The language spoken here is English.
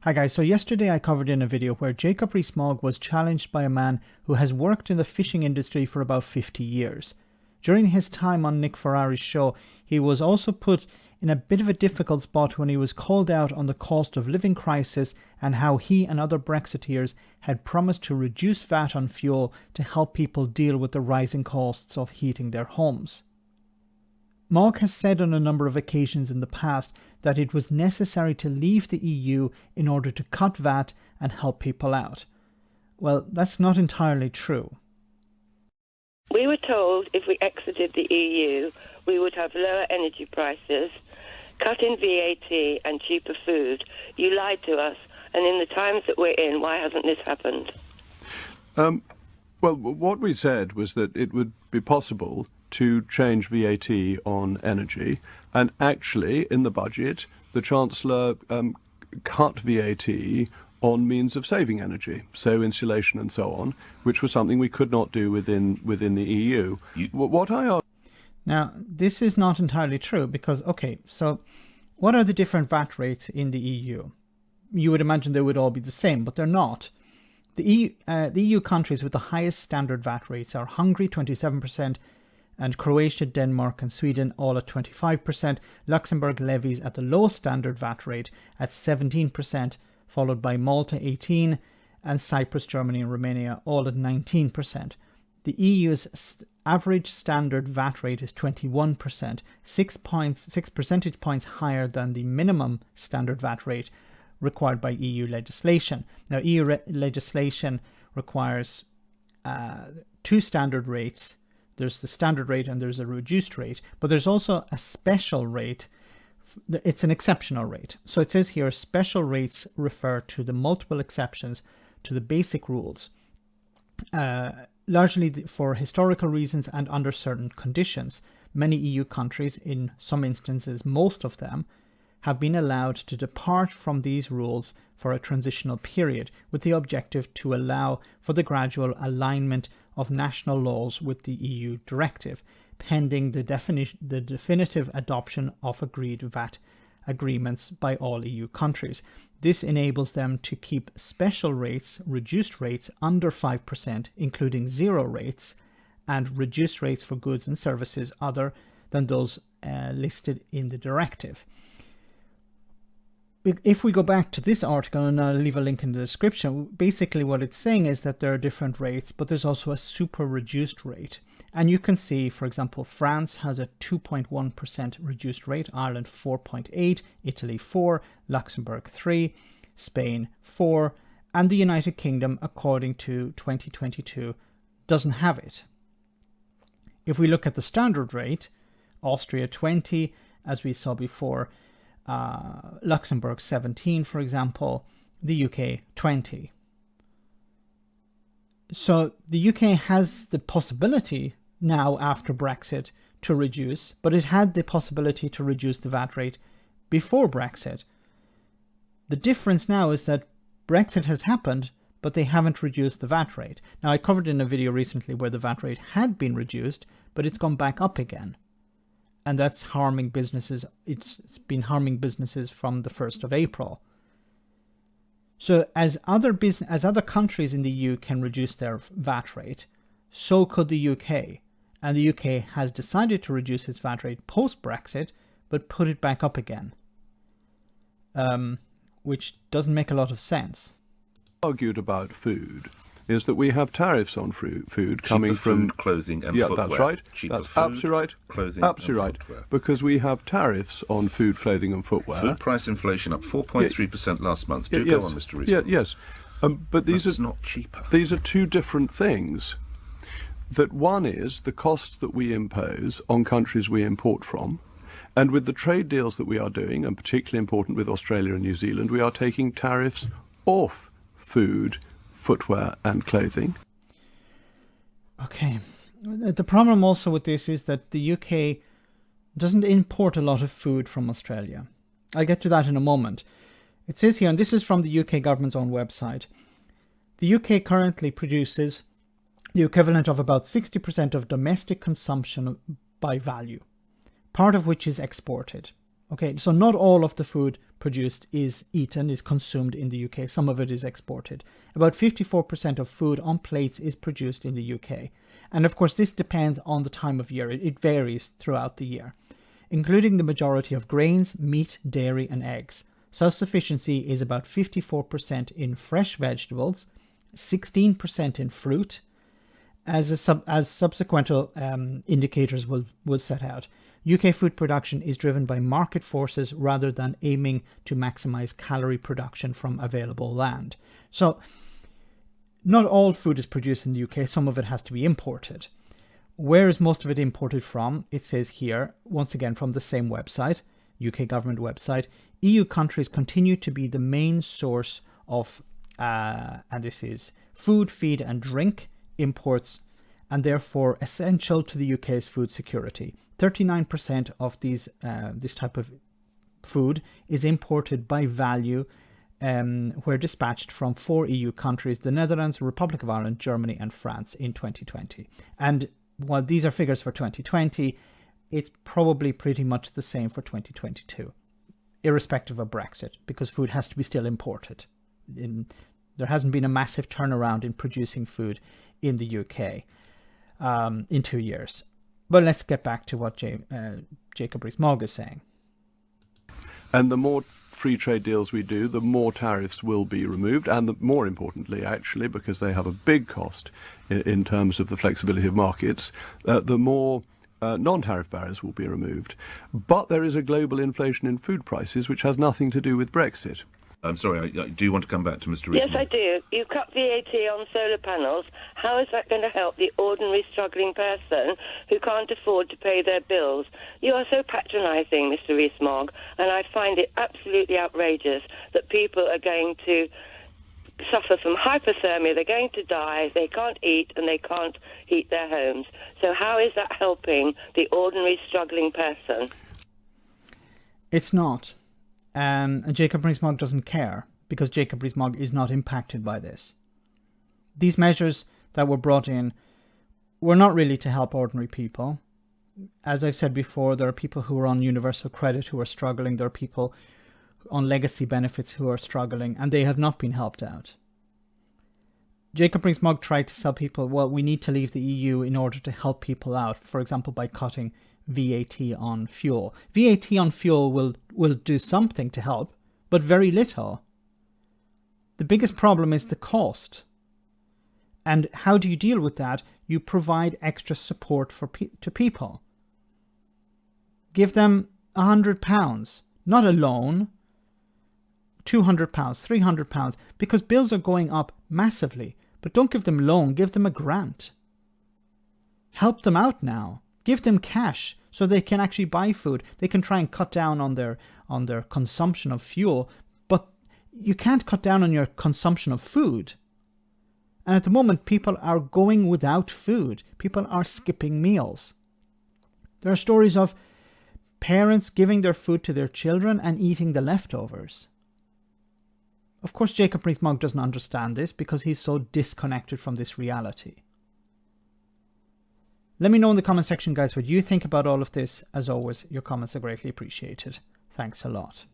Hi guys, so yesterday I covered in a video where Jacob Rees-Mogg was challenged by a man who has worked in the fishing industry for about 50 years. During his time on Nick Ferrari's show, he was also put in a bit of a difficult spot when he was called out on the cost of living crisis and how he and other Brexiteers had promised to reduce VAT on fuel to help people deal with the rising costs of heating their homes. Mogg has said on a number of occasions in the past that it was necessary to leave the EU in order to cut VAT and help people out. Well, that's not entirely true. We were told if we exited the EU, we would have lower energy prices, cut in VAT and cheaper food. You lied to us, and in the times that we're in, why hasn't this happened? Well, what we said was that it would be possible to change VAT on energy, and actually in the budget the Chancellor cut VAT on means of saving energy, so insulation and so on, which was something we could not do within the EU. Now, this is not entirely true because, okay, so what are the different VAT rates in the EU? You would imagine they would all be the same, but they're not. The EU countries with the highest standard VAT rates are Hungary, 27%, and Croatia, Denmark and Sweden all at 25%. Luxembourg levies at the lowest standard VAT rate at 17%, followed by Malta 18%, and Cyprus, Germany and Romania all at 19%. The EU's average standard VAT rate is 21%, 6 percentage points higher than the minimum standard VAT rate required by EU legislation. Now, EU legislation requires two standard rates. There's the standard rate and there's a reduced rate, but there's also a special rate. It's an exceptional rate. So it says here, special rates refer to the multiple exceptions to the basic rules, largely for historical reasons and under certain conditions. Many EU countries, in some instances most of them, have been allowed to depart from these rules for a transitional period with the objective to allow for the gradual alignment of national laws with the EU directive, pending the definitive adoption of agreed VAT agreements by all EU countries. This enables them to keep special rates, reduced rates under 5%, including zero rates, and reduced rates for goods and services other than those listed in the directive. If we go back to this article, and I'll leave a link in the description, basically what it's saying is that there are different rates, but there's also a super reduced rate. And you can see, for example, France has a 2.1% reduced rate, Ireland 4.8%, Italy 4%, Luxembourg 3%, Spain 4%, and the United Kingdom, according to 2022, doesn't have it. If we look at the standard rate, Austria 20%, as we saw before, Luxembourg 17%, for example, the UK 20%. So the UK has the possibility now after Brexit to reduce, but it had the possibility to reduce the VAT rate before Brexit. The difference now is that Brexit has happened, but they haven't reduced the VAT rate. Now, I covered in a video recently where the VAT rate had been reduced, but it's gone back up again. And that's harming businesses. It's been harming businesses from the 1st of April. So as other countries in the EU can reduce their VAT rate, so could the UK. And the UK has decided to reduce its VAT rate post-Brexit, but put it back up again, which doesn't make a lot of sense. Argued about food is that we have tariffs on food coming from food, clothing and footwear. That's right. Cheaper That's food, absolutely right. Clothing absolutely and right. Footwear. Because we have tariffs on food, clothing and footwear. Food price inflation up 4.3% last month. Do yes. go on, Mr. Rees-Mogg. Yes. But these That's are not cheaper. These are two different things. That one is the costs that we impose on countries we import from. And with the trade deals that we are doing, and particularly important with Australia and New Zealand, we are taking tariffs off food, footwear and clothing. Okay. The problem also with this is that the UK doesn't import a lot of food from Australia. I'll get to that in a moment. It says here, and this is from the UK government's own website, the UK currently produces the equivalent of about 60% of domestic consumption by value, part of which is exported. Okay, so not all of the food produced is eaten, is consumed in the UK. Some of it is exported. About 54% of food on plates is produced in the UK. And of course, this depends on the time of year. It varies throughout the year, including the majority of grains, meat, dairy, and eggs. Self-sufficiency is about 54% in fresh vegetables, 16% in fruit, as subsequent indicators will set out. UK food production is driven by market forces rather than aiming to maximize calorie production from available land. So, not all food is produced in the UK. Some of it has to be imported. Where is most of it imported from? It says here, once again from the same website, UK government website, EU countries continue to be the main source of, and this is food, feed and drink imports, and therefore essential to the UK's food security. 39% of this type of food is imported by value, were dispatched from 4 EU countries: the Netherlands, Republic of Ireland, Germany and France in 2020. And while these are figures for 2020, it's probably pretty much the same for 2022, irrespective of Brexit, because food has to be still imported. There hasn't been a massive turnaround in producing food in the UK in 2 years. But let's get back to what Jacob Rees-Mogg is saying. And the more free trade deals we do, the more tariffs will be removed, and more importantly, actually, because they have a big cost in terms of the flexibility of markets, the more non-tariff barriers will be removed. But there is a global inflation in food prices, which has nothing to do with Brexit. I'm sorry, do you want to come back to Mr. Rees-Mogg? Yes, I do. You cut VAT on solar panels. How is that going to help the ordinary struggling person who can't afford to pay their bills? You are so patronising, Mr. Rees-Mogg, and I find it absolutely outrageous that people are going to suffer from hypothermia, they're going to die, they can't eat and they can't heat their homes. So how is that helping the ordinary struggling person? It's not. And Jacob Rees-Mogg doesn't care, because Jacob Rees-Mogg is not impacted by this. These measures that were brought in were not really to help ordinary people. As I've said before, there are people who are on universal credit who are struggling. There are people on legacy benefits who are struggling, and they have not been helped out. Jacob Rees-Mogg tried to tell people, well, we need to leave the EU in order to help people out, for example, by cutting VAT on fuel. VAT on fuel will do something to help, but very little. The biggest problem is the cost. And how do you deal with that? You provide extra support to people. Give them £100, not a loan, £200, £300, because bills are going up massively. But don't give them a loan, give them a grant. Help them out now. Give them cash so they can actually buy food. They can try and cut down on their consumption of fuel, but you can't cut down on your consumption of food. And at the moment, people are going without food. People are skipping meals. There are stories of parents giving their food to their children and eating the leftovers. Of course, Jacob Rees-Mogg doesn't understand this because he's so disconnected from this reality. Let me know in the comment section, guys, what you think about all of this. As always, your comments are greatly appreciated. Thanks a lot.